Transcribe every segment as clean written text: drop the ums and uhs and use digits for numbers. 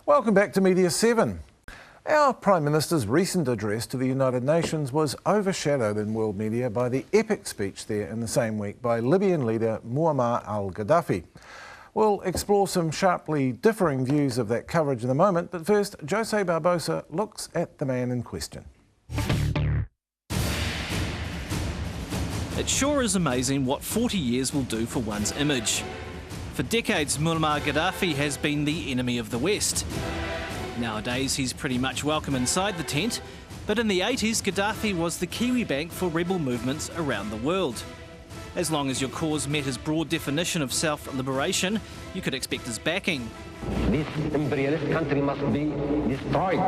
Welcome back to Media 7. Our Prime Minister's recent address to the United Nations was overshadowed in world media by the epic speech there in the same week by Libyan leader Muammar al-Gaddafi. We'll explore some sharply differing views of that coverage in a moment, but first, Jose Barbosa looks at the man in question. It sure is amazing what 40 years will do for one's image. For decades, Muammar Gaddafi has been the enemy of the West. Nowadays, he's pretty much welcome inside the tent, but in the 80s, Gaddafi was the Kiwi bank for rebel movements around the world. As long as your cause met his broad definition of self-liberation, you could expect his backing. This imperialist country must be destroyed.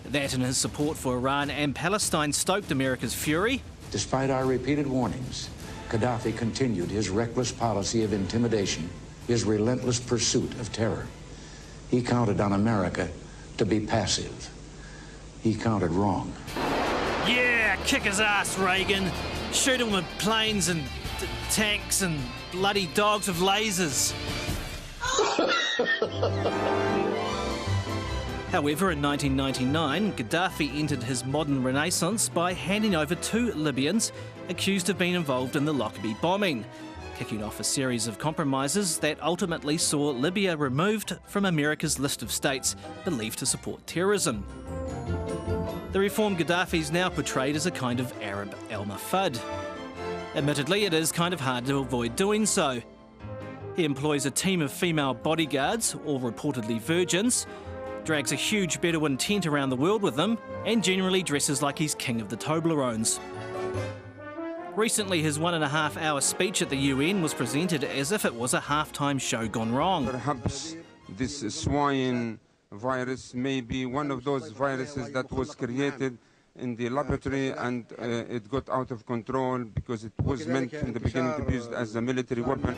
That and his support for Iran and Palestine stoked America's fury. Despite our repeated warnings, Gaddafi continued his reckless policy of intimidation, his relentless pursuit of terror. He counted on America to be passive. He counted wrong. Yeah, kick his ass, Reagan. Shoot him with planes and tanks and bloody dogs with lasers. However, in 1999, Gaddafi entered his modern renaissance by handing over 2 Libyans accused of being involved in the Lockerbie bombing, kicking off a series of compromises that ultimately saw Libya removed from America's list of states believed to support terrorism. The reformed Gaddafi is now portrayed as a kind of Arab Elmer Fudd. Admittedly, it is kind of hard to avoid doing so. He employs a team of female bodyguards, all reportedly virgins, drags a huge Bedouin tent around the world with him, and generally dresses like he's king of the Toblerones. Recently, his 1.5-hour speech at the UN was presented as if it was a halftime show gone wrong. Perhaps this swine virus may be one of those viruses that was created in the laboratory and it got out of control because it was meant in the beginning to be used as a military weapon.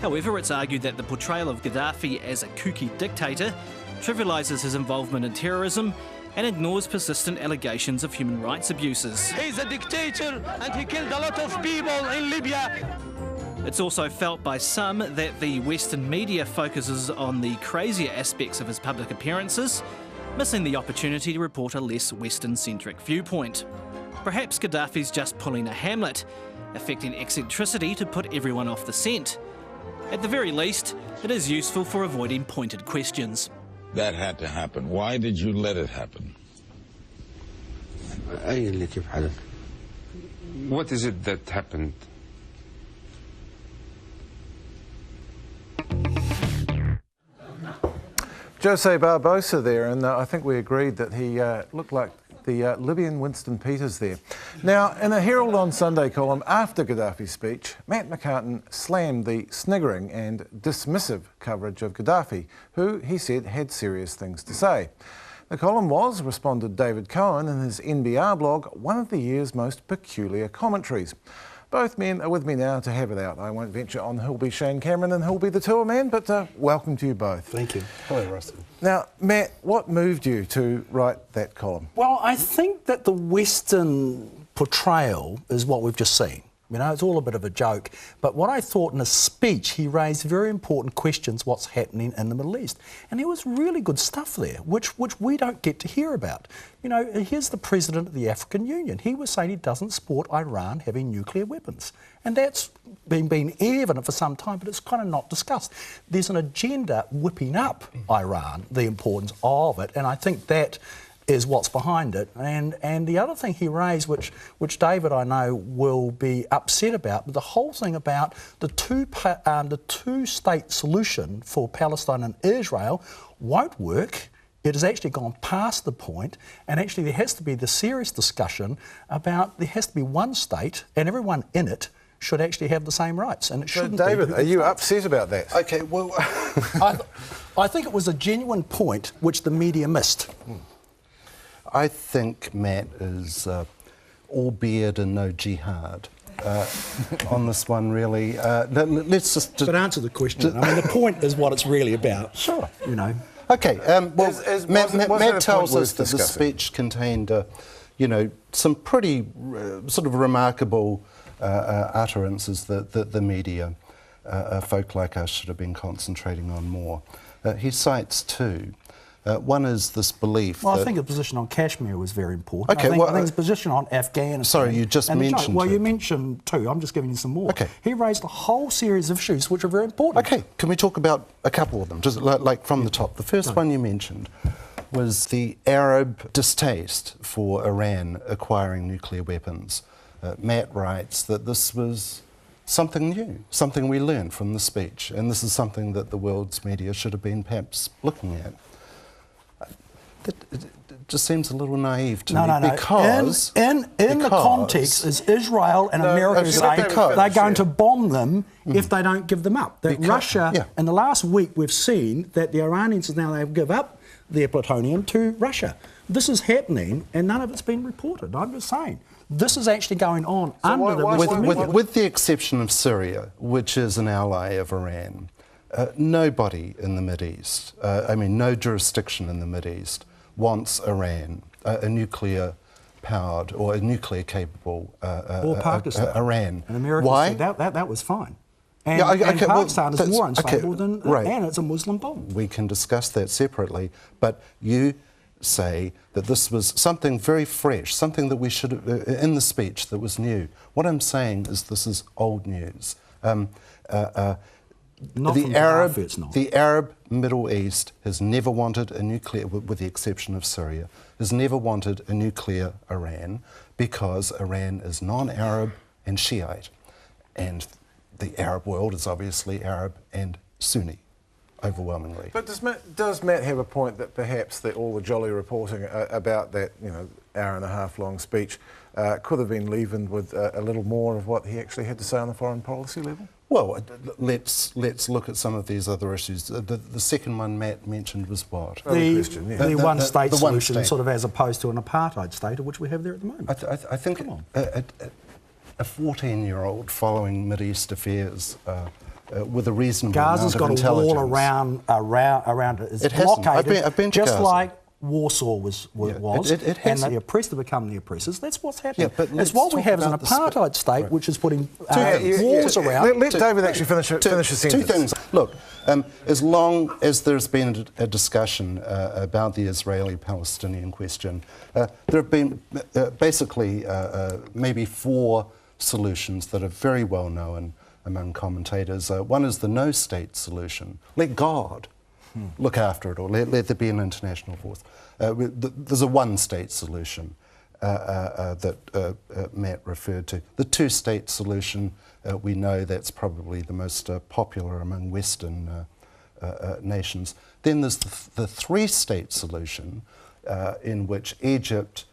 However, it's argued that the portrayal of Gaddafi as a kooky dictator trivialises his involvement in terrorism and ignores persistent allegations of human rights abuses. He's a dictator and he killed a lot of people in Libya. It's also felt by some that the Western media focuses on the crazier aspects of his public appearances, missing the opportunity to report a less Western-centric viewpoint. Perhaps Gaddafi's just pulling a Hamlet, affecting eccentricity to put everyone off the scent. At the very least, it is useful for avoiding pointed questions. That had to happen. Why did you let it happen? What is it that happened? Jose Barbosa there, and I think we agreed that he looked like the Libyan Winston Peters there. Now, in a Herald on Sunday column after Gaddafi's speech, Matt McCartan slammed the sniggering and dismissive coverage of Gaddafi, who, he said, had serious things to say. The column was, responded David Cohen in his NBR blog, one of the year's most peculiar commentaries. Both men are with me now to have it out. I won't venture on who'll be Shane Cameron and who'll be the tour man, but welcome to you both. Thank you. Hello, Russell. Now, Matt, what moved you to write that column? Well, I think that the Western portrayal is what we've just seen. You know, it's all a bit of a joke. But what I thought in his speech, he raised very important questions, what's happening in the Middle East. And there was really good stuff there, which we don't get to hear about. You know, here's the president of the African Union. He was saying he doesn't support Iran having nuclear weapons. And that's been evident for some time, but it's kind of not discussed. There's an agenda whipping up Iran, the importance of it, and I think that is what's behind it. And the other thing he raised, which David, I know, will be upset about, but the whole thing about the two-state solution for Palestine and Israel won't work. It has actually gone past the point, and actually there has to be the serious discussion about there has to be one state, and everyone in it should actually have the same rights. And it shouldn't. So David, are you upset about that? Okay, well, I think it was a genuine point which the media missed. I think Matt is all beard and no jihad on this one, really. Let's just... But answer the question. I mean, the point is what it's really about. Sure. You know. Okay, well, Matt tells us that the speech contained, some pretty sort of remarkable utterances that the media, folk like us, should have been concentrating on more. He cites two. One is this belief Well, that... I think the position on Kashmir was very important. Okay, I think his position on Afghanistan... Sorry, you just mentioned Well, two. you mentioned two. I'm just giving you some more. Okay. He raised a whole series of issues which are very important. Okay, can we talk about a couple of them, just like from the top? The first one you mentioned was the Arab distaste for Iran acquiring nuclear weapons. Matt writes that this was something new, something we learned from the speech, and this is something that the world's media should have been perhaps looking at. It just seems a little naive to me because... In the context is Israel and America saying they're going to bomb them if they don't give them up. That Russia, in the last week we've seen that the Iranians now they give up their plutonium to Russia. This is happening and none of it's been reported. I'm just saying. This is actually going on with the exception of Syria, which is an ally of Iran. Nobody in the Mideast, no jurisdiction in the Mideast wants Iran, a nuclear-powered or a nuclear-capable or Pakistan. Iran. And America Why? said that was fine. And Pakistan is more unstable than right. and it's a Muslim bomb. We can discuss that separately, but you say that this was something very fresh, something that we should have, in the speech that was new. What I'm saying is this is old news. The Arab Middle East has never wanted a nuclear, with the exception of Syria, has never wanted a nuclear Iran because Iran is non-Arab and Shiite. And the Arab world is obviously Arab and Sunni, overwhelmingly. But does Matt have a point that perhaps all the jolly reporting about that, hour-and-a-half long speech could have been leavened with a little more of what he actually had to say on the foreign policy level? Well, let's look at some of these other issues. The second one Matt mentioned was what? The one-state solution, sort of as opposed to an apartheid state, of which we have there at the moment. I think a 14-year-old following Mideast affairs with a reasonable Gaza's amount of intelligence. Gaza's got a wall around it. It's blockaded, I've been to just Gaza. Like Warsaw was and the oppressed have become the oppressors. That's what's happening. It's what we have is an apartheid state which is putting walls around. Let David actually finish his sentence. Two things. Look, as long as there's been a discussion about the Israeli-Palestinian question, there have been basically maybe four solutions that are very well known among commentators. One is the no-state solution. Let God look after it all. Let there be an international force. There's a one-state solution that Matt referred to. The two-state solution, we know that's probably the most popular among Western nations. Then there's the three-state solution in which Egypt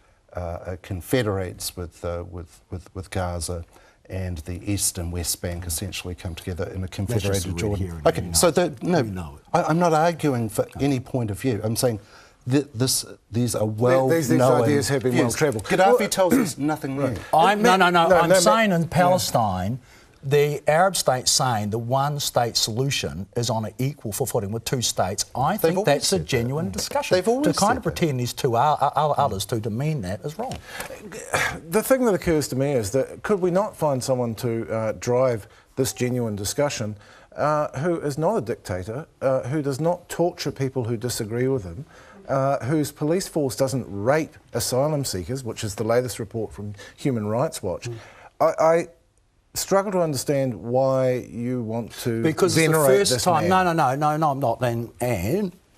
confederates with Gaza, and the East and West Bank essentially come together in a confederated Jordan. Okay, so I'm not arguing for any point of view. I'm saying these are well-known these ideas have been well-travelled. Gaddafi tells us nothing new. I'm saying in Palestine, the Arab states saying the one-state solution is on an equal footing with two states. I think that's a genuine discussion. To kind of pretend these two others to demean that is wrong. The thing that occurs to me is that could we not find someone to drive this genuine discussion who is not a dictator, who does not torture people who disagree with him, whose police force doesn't rape asylum seekers, which is the latest report from Human Rights Watch. I struggle to understand why you want to because venerate it's the first time. No, I'm not.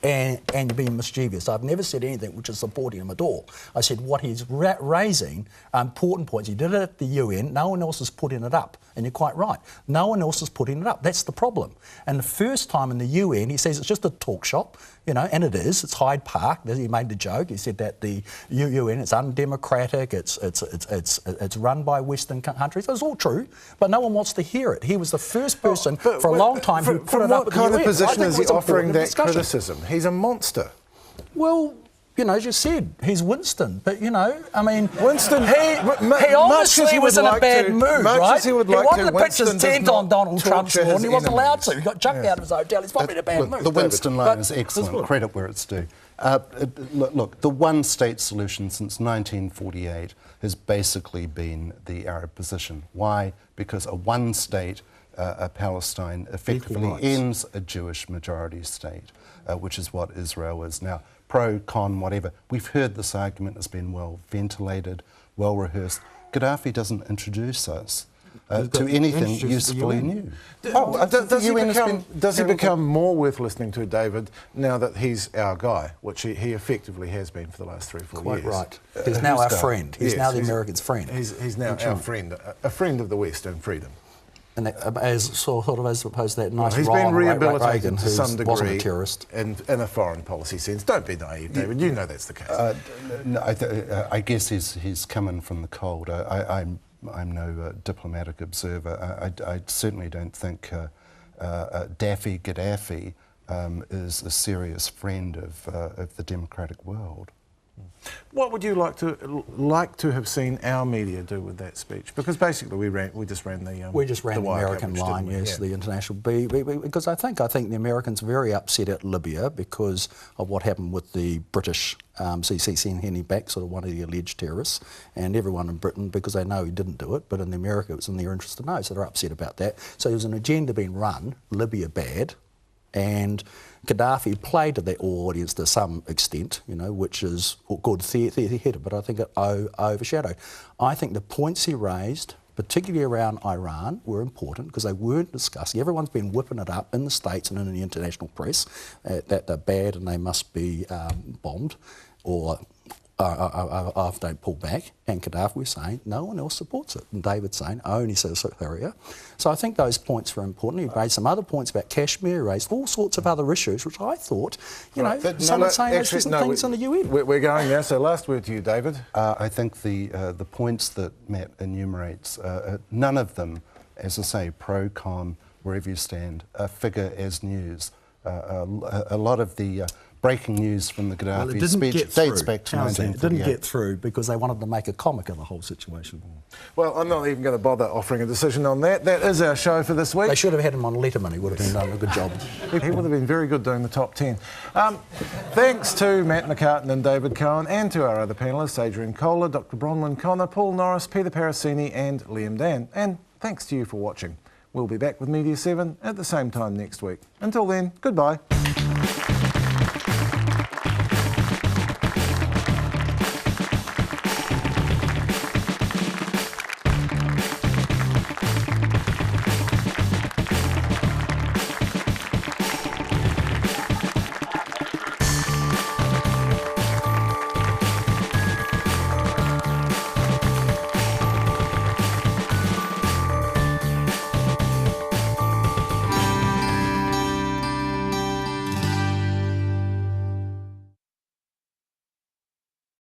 And you're being mischievous. I've never said anything which is supporting him at all. I said what he's raising are important points. He did it at the UN. No one else is putting it up. And you're quite right. No one else is putting it up. That's the problem. And the first time in the UN, he says it's just a talk shop, and it is. It's Hyde Park. He made the joke. He said that the UN is undemocratic. It's run by Western countries. It's all true, but no one wants to hear it. He was the first person for a long time who put it up at the UN. What kind of position is he offering that criticism? He's a monster. Well, as you said, he's Winston, but Winston. He obviously was in a bad mood, right? He wanted to pitch his tent on Donald Trump's lawn. He wasn't allowed to. He got chucked out of his hotel. He's probably in a bad mood. The Winston line is excellent. Credit where it's due. Look, the one-state solution since 1948 has basically been the Arab position. Why? Because a one-state Palestine effectively ends a Jewish majority state, which is what Israel is now. Pro, con, whatever. We've heard this argument has been well ventilated, well rehearsed. Gaddafi doesn't introduce us to anything usefully new. Does he become more worth listening to, David, now that he's our guy, which he effectively has been for the last 3 or 4 years? Quite right. He's now our friend. He's now the Americans' friend. He's now our friend, a friend of the West and freedom. And that, as opposed to that nice he's been rehabilitated Reagan, to some degree, wasn't a terrorist. in a foreign policy sense. Don't be naive, David. You know that's the case. I guess he's coming from the cold. I'm no diplomatic observer. I certainly don't think Daffy Gaddafi is a serious friend of the democratic world. What would you like to have seen our media do with that speech? Because basically we just ran the American line, yes, the international B, because I think the Americans are very upset at Libya because of what happened with the British sending back sort of one of the alleged terrorists, and everyone in Britain, because they know he didn't do it, but in America it was in their interest to know, so they're upset about that. So there's an agenda being run, Libya bad, and Gaddafi played to that audience to some extent, you know, which is good theatre, but I think it overshadowed. I think the points he raised, particularly around Iran, were important because they weren't discussing. Everyone's been whipping it up in the States and in the international press that they're bad and they must be bombed or after they pull back, and Gaddafi was saying no one else supports it, and David's saying only Syria. So I think those points were important. He raised some other points about Kashmir, he raised all sorts of other issues, which I thought, you know, some are saying those different things in the UN. We're going now, so last word to you, David. I think the points that Matt enumerates, none of them, as I say, pro, con, wherever you stand, figure as news. A lot of the breaking news from the Gaddafi speech dates back to 1948. It didn't get through because they wanted to make a comic of the whole situation. Well, I'm not even going to bother offering a decision on that. That is our show for this week. They should have had him on Letterman. He would have done a good job. He would have been very good doing the top 10. Thanks to Matt McCartan and David Cohen, and to our other panellists, Adrian Kohler, Dr. Bronwyn Connor, Paul Norris, Peter Parasini and Liam Dan. And thanks to you for watching. We'll be back with Media 7 at the same time next week. Until then, goodbye.